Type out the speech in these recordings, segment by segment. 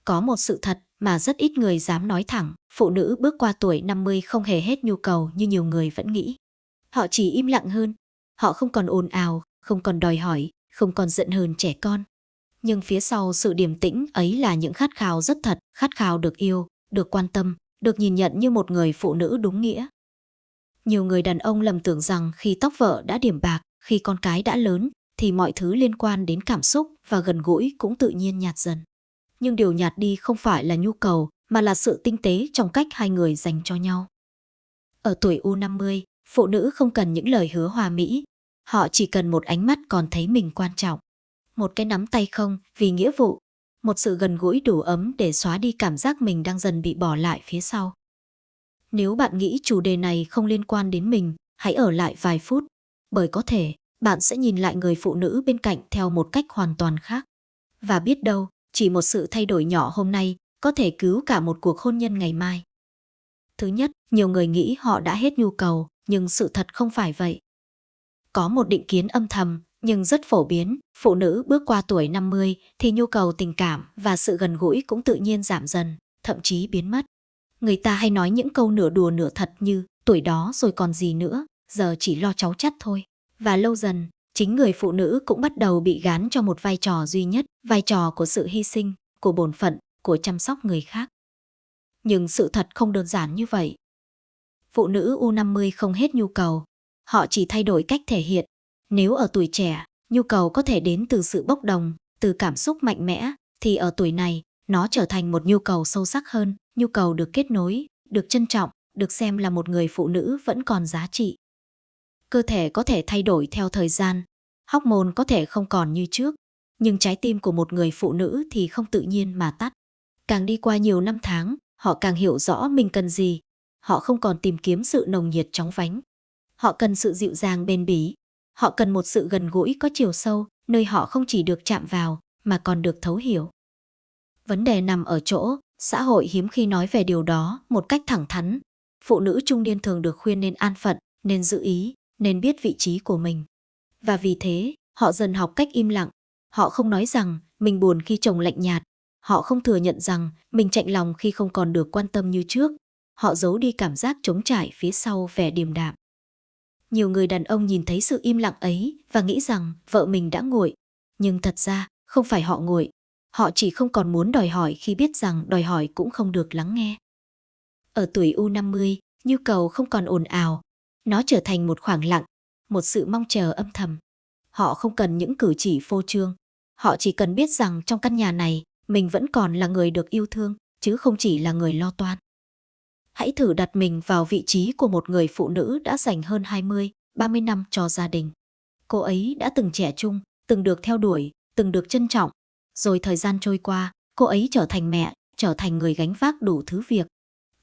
Có một sự thật mà rất ít người dám nói thẳng, phụ nữ bước qua tuổi 50 không hề hết nhu cầu như nhiều người vẫn nghĩ. Họ chỉ im lặng hơn, họ không còn ồn ào, không còn đòi hỏi, không còn giận hờn trẻ con. Nhưng phía sau sự điềm tĩnh ấy là những khát khao rất thật, khát khao được yêu, được quan tâm, được nhìn nhận như một người phụ nữ đúng nghĩa. Nhiều người đàn ông lầm tưởng rằng khi tóc vợ đã điểm bạc, khi con cái đã lớn, thì mọi thứ liên quan đến cảm xúc và gần gũi cũng tự nhiên nhạt dần. Nhưng điều nhạt đi không phải là nhu cầu, mà là sự tinh tế trong cách hai người dành cho nhau. Ở tuổi U50, phụ nữ không cần những lời hứa hoa mỹ, họ chỉ cần một ánh mắt còn thấy mình quan trọng. Một cái nắm tay không vì nghĩa vụ, một sự gần gũi đủ ấm để xóa đi cảm giác mình đang dần bị bỏ lại phía sau. Nếu bạn nghĩ chủ đề này không liên quan đến mình, hãy ở lại vài phút, bởi có thể bạn sẽ nhìn lại người phụ nữ bên cạnh theo một cách hoàn toàn khác. Và biết đâu, chỉ một sự thay đổi nhỏ hôm nay có thể cứu cả một cuộc hôn nhân ngày mai. Thứ nhất, nhiều người nghĩ họ đã hết nhu cầu, nhưng sự thật không phải vậy. Có một định kiến âm thầm, nhưng rất phổ biến, phụ nữ bước qua tuổi 50 thì nhu cầu tình cảm và sự gần gũi cũng tự nhiên giảm dần, thậm chí biến mất. Người ta hay nói những câu nửa đùa nửa thật như tuổi đó rồi còn gì nữa, giờ chỉ lo cháu chắt thôi. Và lâu dần, chính người phụ nữ cũng bắt đầu bị gán cho một vai trò duy nhất, vai trò của sự hy sinh, của bổn phận, của chăm sóc người khác. Nhưng sự thật không đơn giản như vậy. Phụ nữ U50 không hết nhu cầu, họ chỉ thay đổi cách thể hiện. Nếu ở tuổi trẻ, nhu cầu có thể đến từ sự bốc đồng, từ cảm xúc mạnh mẽ, thì ở tuổi này, nó trở thành một nhu cầu sâu sắc hơn, nhu cầu được kết nối, được trân trọng, được xem là một người phụ nữ vẫn còn giá trị. Cơ thể có thể thay đổi theo thời gian, hormone có thể không còn như trước, nhưng trái tim của một người phụ nữ thì không tự nhiên mà tắt. Càng đi qua nhiều năm tháng, họ càng hiểu rõ mình cần gì. Họ không còn tìm kiếm sự nồng nhiệt chóng vánh. Họ cần sự dịu dàng bền bỉ. Họ cần một sự gần gũi có chiều sâu, nơi họ không chỉ được chạm vào, mà còn được thấu hiểu. Vấn đề nằm ở chỗ, xã hội hiếm khi nói về điều đó một cách thẳng thắn. Phụ nữ trung niên thường được khuyên nên an phận, nên giữ ý, nên biết vị trí của mình. Và vì thế, họ dần học cách im lặng. Họ không nói rằng mình buồn khi chồng lạnh nhạt. Họ không thừa nhận rằng mình chạnh lòng khi không còn được quan tâm như trước. Họ giấu đi cảm giác trống trải phía sau vẻ điềm đạm. Nhiều người đàn ông nhìn thấy sự im lặng ấy và nghĩ rằng vợ mình đã nguội. Nhưng thật ra, không phải họ nguội. Họ chỉ không còn muốn đòi hỏi khi biết rằng đòi hỏi cũng không được lắng nghe. Ở tuổi U50, nhu cầu không còn ồn ào. Nó trở thành một khoảng lặng, một sự mong chờ âm thầm. Họ không cần những cử chỉ phô trương. Họ chỉ cần biết rằng trong căn nhà này, mình vẫn còn là người được yêu thương, chứ không chỉ là người lo toan. Hãy thử đặt mình vào vị trí của một người phụ nữ đã dành hơn 20, 30 năm cho gia đình. Cô ấy đã từng trẻ trung, từng được theo đuổi, từng được trân trọng. Rồi thời gian trôi qua, cô ấy trở thành mẹ, trở thành người gánh vác đủ thứ việc.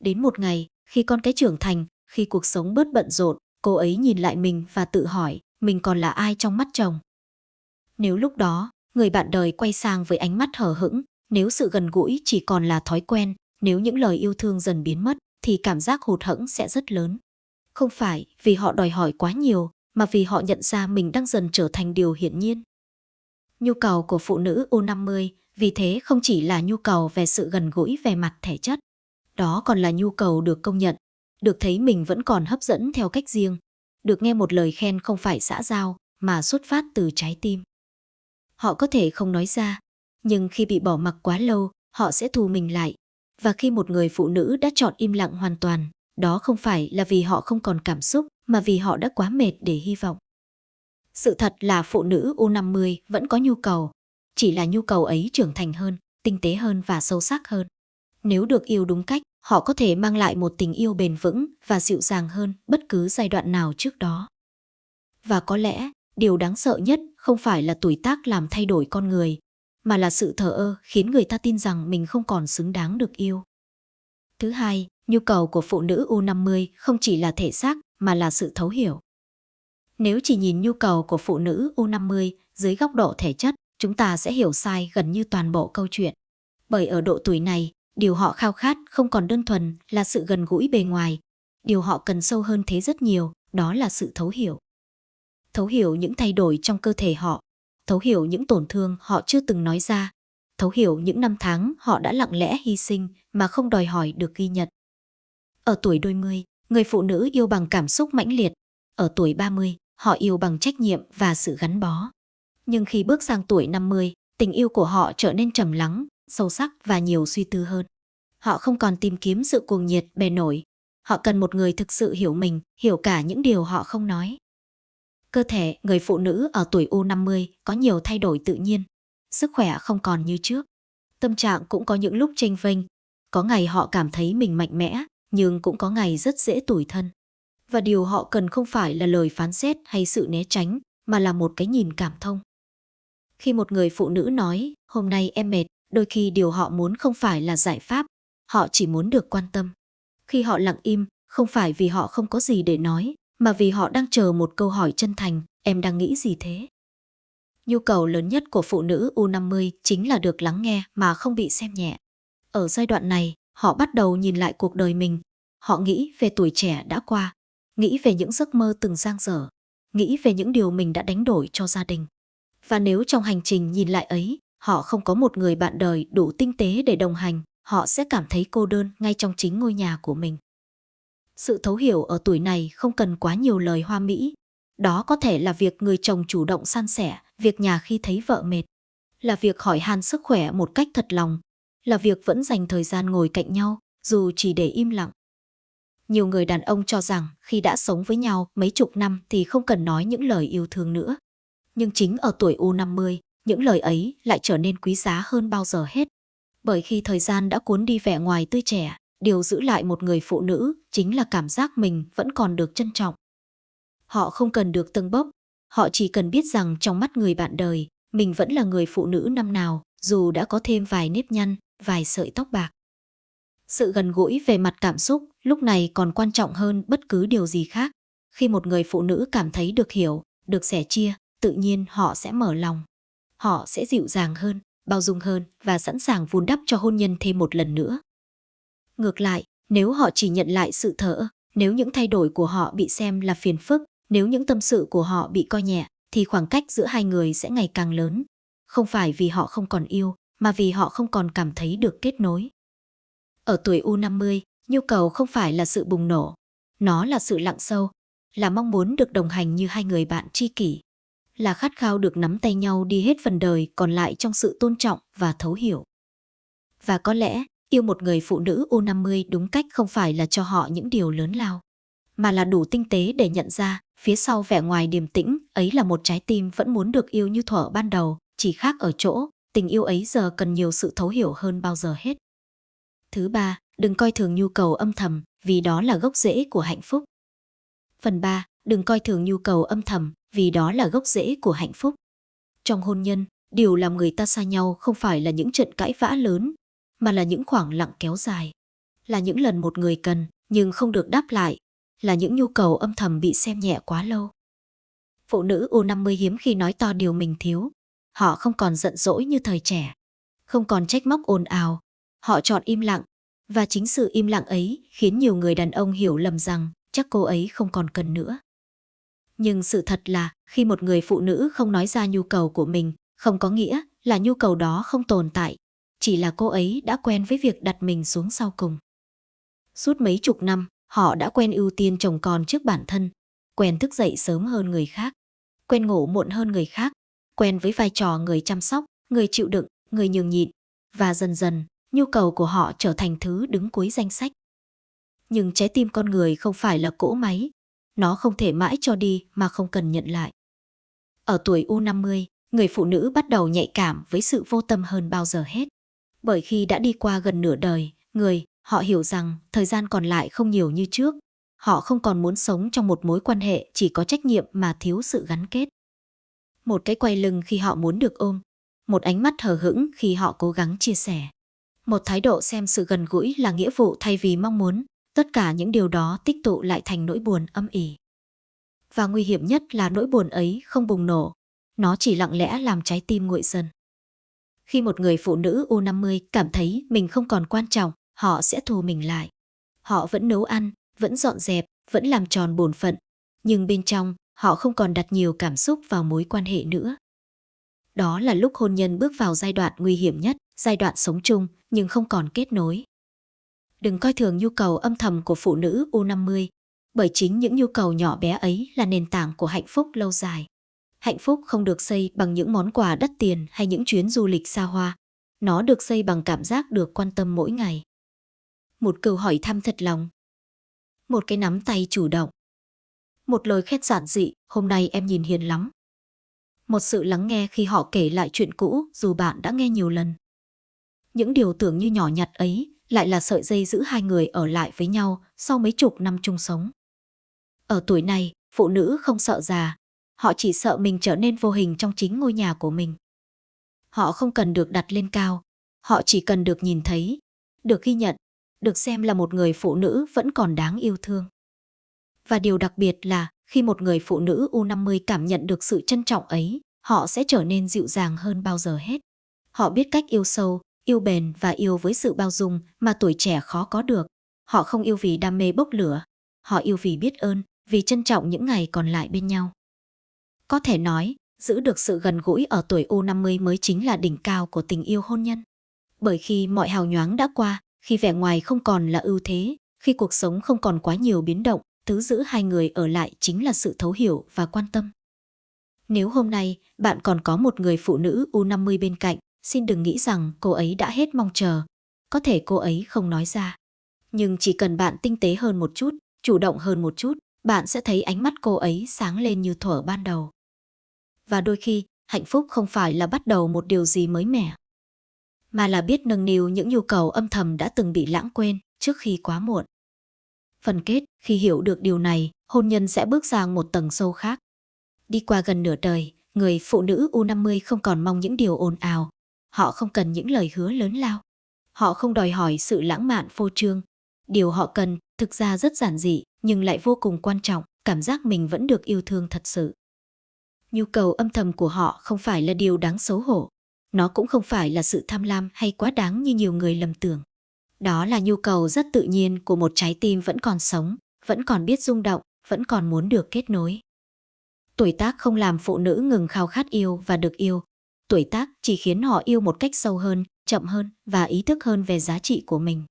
Đến một ngày, khi con cái trưởng thành, khi cuộc sống bớt bận rộn, cô ấy nhìn lại mình và tự hỏi, mình còn là ai trong mắt chồng? Nếu lúc đó, người bạn đời quay sang với ánh mắt hờ hững, nếu sự gần gũi chỉ còn là thói quen, nếu những lời yêu thương dần biến mất, thì cảm giác hụt hẫng sẽ rất lớn. Không phải vì họ đòi hỏi quá nhiều, mà vì họ nhận ra mình đang dần trở thành điều hiển nhiên. Nhu cầu của phụ nữ U50 vì thế không chỉ là nhu cầu về sự gần gũi về mặt thể chất. Đó còn là nhu cầu được công nhận, được thấy mình vẫn còn hấp dẫn theo cách riêng, được nghe một lời khen không phải xã giao mà xuất phát từ trái tim. Họ có thể không nói ra, nhưng khi bị bỏ mặc quá lâu, họ sẽ thu mình lại. Và khi một người phụ nữ đã chọn im lặng hoàn toàn, đó không phải là vì họ không còn cảm xúc, mà vì họ đã quá mệt để hy vọng. Sự thật là phụ nữ U50 vẫn có nhu cầu, chỉ là nhu cầu ấy trưởng thành hơn, tinh tế hơn và sâu sắc hơn. Nếu được yêu đúng cách, họ có thể mang lại một tình yêu bền vững và dịu dàng hơn bất cứ giai đoạn nào trước đó. Và có lẽ, điều đáng sợ nhất không phải là tuổi tác làm thay đổi con người, mà là sự thờ ơ khiến người ta tin rằng mình không còn xứng đáng được yêu. Thứ hai, nhu cầu của phụ nữ U50 không chỉ là thể xác mà là sự thấu hiểu. Nếu chỉ nhìn nhu cầu của phụ nữ U50 dưới góc độ thể chất, chúng ta sẽ hiểu sai gần như toàn bộ câu chuyện. Bởi ở độ tuổi này, điều họ khao khát không còn đơn thuần là sự gần gũi bề ngoài. Điều họ cần sâu hơn thế rất nhiều, đó là sự thấu hiểu. Thấu hiểu những thay đổi trong cơ thể họ, thấu hiểu những tổn thương họ chưa từng nói ra, thấu hiểu những năm tháng họ đã lặng lẽ hy sinh mà không đòi hỏi được ghi nhận. Ở tuổi đôi mươi, người phụ nữ yêu bằng cảm xúc mãnh liệt. Ở tuổi 30, họ yêu bằng trách nhiệm và sự gắn bó. Nhưng khi bước sang tuổi 50, tình yêu của họ trở nên trầm lắng, sâu sắc và nhiều suy tư hơn. Họ không còn tìm kiếm sự cuồng nhiệt bề nổi. Họ cần một người thực sự hiểu mình, hiểu cả những điều họ không nói. Cơ thể người phụ nữ ở tuổi U50 có nhiều thay đổi tự nhiên. Sức khỏe không còn như trước. Tâm trạng cũng có những lúc chênh vênh. Có ngày họ cảm thấy mình mạnh mẽ, nhưng cũng có ngày rất dễ tủi thân. Và điều họ cần không phải là lời phán xét hay sự né tránh, mà là một cái nhìn cảm thông. Khi một người phụ nữ nói, hôm nay em mệt, đôi khi điều họ muốn không phải là giải pháp, họ chỉ muốn được quan tâm. Khi họ lặng im, không phải vì họ không có gì để nói, mà vì họ đang chờ một câu hỏi chân thành, em đang nghĩ gì thế? Nhu cầu lớn nhất của phụ nữ U50 chính là được lắng nghe mà không bị xem nhẹ. Ở giai đoạn này, họ bắt đầu nhìn lại cuộc đời mình. Họ nghĩ về tuổi trẻ đã qua, nghĩ về những giấc mơ từng dang dở, nghĩ về những điều mình đã đánh đổi cho gia đình. Và nếu trong hành trình nhìn lại ấy, họ không có một người bạn đời đủ tinh tế để đồng hành, họ sẽ cảm thấy cô đơn ngay trong chính ngôi nhà của mình. Sự thấu hiểu ở tuổi này không cần quá nhiều lời hoa mỹ. Đó có thể là việc người chồng chủ động san sẻ, việc nhà khi thấy vợ mệt, là việc hỏi han sức khỏe một cách thật lòng, là việc vẫn dành thời gian ngồi cạnh nhau, dù chỉ để im lặng. Nhiều người đàn ông cho rằng khi đã sống với nhau mấy chục năm thì không cần nói những lời yêu thương nữa. Nhưng chính ở tuổi U50, những lời ấy lại trở nên quý giá hơn bao giờ hết. Bởi khi thời gian đã cuốn đi vẻ ngoài tươi trẻ, điều giữ lại một người phụ nữ chính là cảm giác mình vẫn còn được trân trọng. Họ không cần được tâng bốc, họ chỉ cần biết rằng trong mắt người bạn đời, mình vẫn là người phụ nữ năm nào, dù đã có thêm vài nếp nhăn, vài sợi tóc bạc. Sự gần gũi về mặt cảm xúc lúc này còn quan trọng hơn bất cứ điều gì khác. Khi một người phụ nữ cảm thấy được hiểu, được sẻ chia, tự nhiên họ sẽ mở lòng. Họ sẽ dịu dàng hơn, bao dung hơn và sẵn sàng vun đắp cho hôn nhân thêm một lần nữa. Ngược lại, nếu họ chỉ nhận lại sự thờ, nếu những thay đổi của họ bị xem là phiền phức, nếu những tâm sự của họ bị coi nhẹ, thì khoảng cách giữa hai người sẽ ngày càng lớn. Không phải vì họ không còn yêu, mà vì họ không còn cảm thấy được kết nối. Ở tuổi U50, nhu cầu không phải là sự bùng nổ, nó là sự lặng sâu, là mong muốn được đồng hành như hai người bạn tri kỷ, là khát khao được nắm tay nhau đi hết phần đời còn lại trong sự tôn trọng và thấu hiểu. Và có lẽ, yêu một người phụ nữ U50 đúng cách không phải là cho họ những điều lớn lao, mà là đủ tinh tế để nhận ra, phía sau vẻ ngoài điềm tĩnh ấy là một trái tim vẫn muốn được yêu như thuở ban đầu, chỉ khác ở chỗ, tình yêu ấy giờ cần nhiều sự thấu hiểu hơn bao giờ hết. Thứ ba, đừng coi thường nhu cầu âm thầm, vì đó là gốc rễ của hạnh phúc. Phần 3, đừng coi thường nhu cầu âm thầm, vì đó là gốc rễ của hạnh phúc. Trong hôn nhân, điều làm người ta xa nhau không phải là những trận cãi vã lớn, mà là những khoảng lặng kéo dài. Là những lần một người cần, nhưng không được đáp lại. Là những nhu cầu âm thầm bị xem nhẹ quá lâu. Phụ nữ U50 hiếm khi nói to điều mình thiếu. Họ không còn giận dỗi như thời trẻ. Không còn trách móc ồn ào. Họ chọn im lặng. Và chính sự im lặng ấy khiến nhiều người đàn ông hiểu lầm rằng chắc cô ấy không còn cần nữa. Nhưng sự thật là khi một người phụ nữ không nói ra nhu cầu của mình, không có nghĩa là nhu cầu đó không tồn tại. Chỉ là cô ấy đã quen với việc đặt mình xuống sau cùng. Suốt mấy chục năm, họ đã quen ưu tiên chồng con trước bản thân, quen thức dậy sớm hơn người khác, quen ngủ muộn hơn người khác, quen với vai trò người chăm sóc, người chịu đựng, người nhường nhịn, và dần dần, nhu cầu của họ trở thành thứ đứng cuối danh sách. Nhưng trái tim con người không phải là cỗ máy, nó không thể mãi cho đi mà không cần nhận lại. Ở tuổi U50, người phụ nữ bắt đầu nhạy cảm với sự vô tâm hơn bao giờ hết. Bởi khi đã đi qua gần nửa đời, họ hiểu rằng thời gian còn lại không nhiều như trước. Họ không còn muốn sống trong một mối quan hệ chỉ có trách nhiệm mà thiếu sự gắn kết. Một cái quay lưng khi họ muốn được ôm, một ánh mắt hờ hững khi họ cố gắng chia sẻ. Một thái độ xem sự gần gũi là nghĩa vụ thay vì mong muốn, tất cả những điều đó tích tụ lại thành nỗi buồn âm ỉ. Và nguy hiểm nhất là nỗi buồn ấy không bùng nổ, nó chỉ lặng lẽ làm trái tim nguội dần. Khi một người phụ nữ U50 cảm thấy mình không còn quan trọng, họ sẽ thu mình lại. Họ vẫn nấu ăn, vẫn dọn dẹp, vẫn làm tròn bổn phận, nhưng bên trong, họ không còn đặt nhiều cảm xúc vào mối quan hệ nữa. Đó là lúc hôn nhân bước vào giai đoạn nguy hiểm nhất, giai đoạn sống chung nhưng không còn kết nối. Đừng coi thường nhu cầu âm thầm của phụ nữ U50, bởi chính những nhu cầu nhỏ bé ấy là nền tảng của hạnh phúc lâu dài. Hạnh phúc không được xây bằng những món quà đắt tiền hay những chuyến du lịch xa hoa. Nó được xây bằng cảm giác được quan tâm mỗi ngày. Một câu hỏi thăm thật lòng. Một cái nắm tay chủ động. Một lời khen giản dị, hôm nay em nhìn hiền lắm. Một sự lắng nghe khi họ kể lại chuyện cũ dù bạn đã nghe nhiều lần. Những điều tưởng như nhỏ nhặt ấy lại là sợi dây giữ hai người ở lại với nhau sau mấy chục năm chung sống. Ở tuổi này, phụ nữ không sợ già. Họ chỉ sợ mình trở nên vô hình trong chính ngôi nhà của mình. Họ không cần được đặt lên cao. Họ chỉ cần được nhìn thấy, được ghi nhận, được xem là một người phụ nữ vẫn còn đáng yêu thương. Và điều đặc biệt là khi một người phụ nữ U50 cảm nhận được sự trân trọng ấy, họ sẽ trở nên dịu dàng hơn bao giờ hết. Họ biết cách yêu sâu, yêu bền và yêu với sự bao dung mà tuổi trẻ khó có được. Họ không yêu vì đam mê bốc lửa. Họ yêu vì biết ơn, vì trân trọng những ngày còn lại bên nhau. Có thể nói, giữ được sự gần gũi ở tuổi U50 mới chính là đỉnh cao của tình yêu hôn nhân. Bởi khi mọi hào nhoáng đã qua, khi vẻ ngoài không còn là ưu thế, khi cuộc sống không còn quá nhiều biến động, thứ giữ hai người ở lại chính là sự thấu hiểu và quan tâm. Nếu hôm nay bạn còn có một người phụ nữ U50 bên cạnh, xin đừng nghĩ rằng cô ấy đã hết mong chờ. Có thể cô ấy không nói ra. Nhưng chỉ cần bạn tinh tế hơn một chút, chủ động hơn một chút, bạn sẽ thấy ánh mắt cô ấy sáng lên như thuở ban đầu. Và đôi khi, hạnh phúc không phải là bắt đầu một điều gì mới mẻ, mà là biết nâng niu những nhu cầu âm thầm đã từng bị lãng quên trước khi quá muộn. Phần kết, khi hiểu được điều này, hôn nhân sẽ bước sang một tầng sâu khác. Đi qua gần nửa đời, người phụ nữ U50 không còn mong những điều ồn ào. Họ không cần những lời hứa lớn lao. Họ không đòi hỏi sự lãng mạn phô trương. Điều họ cần thực ra rất giản dị nhưng lại vô cùng quan trọng, cảm giác mình vẫn được yêu thương thật sự. Nhu cầu âm thầm của họ không phải là điều đáng xấu hổ. Nó cũng không phải là sự tham lam hay quá đáng như nhiều người lầm tưởng. Đó là nhu cầu rất tự nhiên của một trái tim vẫn còn sống, vẫn còn biết rung động, vẫn còn muốn được kết nối. Tuổi tác không làm phụ nữ ngừng khao khát yêu và được yêu. Tuổi tác chỉ khiến họ yêu một cách sâu hơn, chậm hơn và ý thức hơn về giá trị của mình.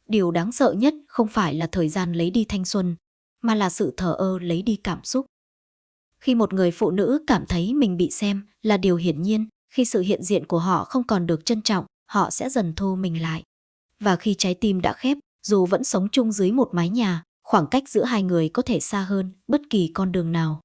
Điều đáng sợ nhất không phải là thời gian lấy đi thanh xuân, mà là sự thờ ơ lấy đi cảm xúc. Khi một người phụ nữ cảm thấy mình bị xem là điều hiển nhiên, khi sự hiện diện của họ không còn được trân trọng, họ sẽ dần thu mình lại. Và khi trái tim đã khép, dù vẫn sống chung dưới một mái nhà, khoảng cách giữa hai người có thể xa hơn bất kỳ con đường nào.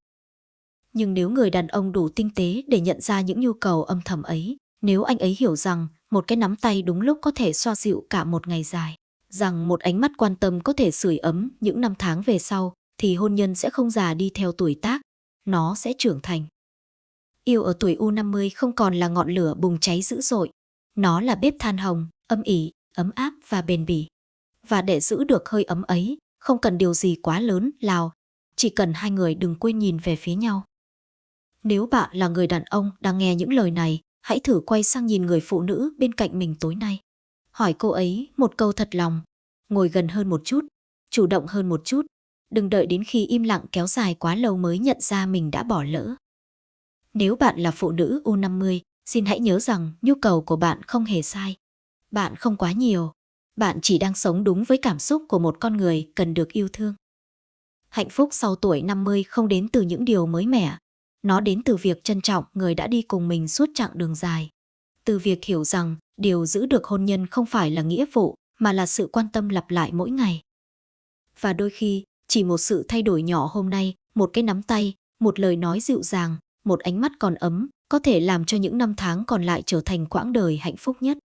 Nhưng nếu người đàn ông đủ tinh tế để nhận ra những nhu cầu âm thầm ấy, nếu anh ấy hiểu rằng một cái nắm tay đúng lúc có thể xoa dịu cả một ngày dài, rằng một ánh mắt quan tâm có thể sưởi ấm những năm tháng về sau, thì hôn nhân sẽ không già đi theo tuổi tác, nó sẽ trưởng thành. Yêu ở tuổi U50 không còn là ngọn lửa bùng cháy dữ dội, nó là bếp than hồng, âm ỉ, ấm áp và bền bỉ. Và để giữ được hơi ấm ấy, không cần điều gì quá lớn lao, chỉ cần hai người đừng quên nhìn về phía nhau. Nếu bạn là người đàn ông đang nghe những lời này, hãy thử quay sang nhìn người phụ nữ bên cạnh mình tối nay. Hỏi cô ấy một câu thật lòng, ngồi gần hơn một chút, chủ động hơn một chút. Đừng đợi đến khi im lặng kéo dài quá lâu mới nhận ra mình đã bỏ lỡ. Nếu bạn là phụ nữ U50, xin hãy nhớ rằng nhu cầu của bạn không hề sai. Bạn không quá nhiều. Bạn chỉ đang sống đúng với cảm xúc của một con người cần được yêu thương. Hạnh phúc sau tuổi 50 không đến từ những điều mới mẻ. Nó đến từ việc trân trọng người đã đi cùng mình suốt chặng đường dài. Từ việc hiểu rằng điều giữ được hôn nhân không phải là nghĩa vụ, mà là sự quan tâm lặp lại mỗi ngày. Và đôi khi, chỉ một sự thay đổi nhỏ hôm nay, một cái nắm tay, một lời nói dịu dàng, một ánh mắt còn ấm, có thể làm cho những năm tháng còn lại trở thành quãng đời hạnh phúc nhất.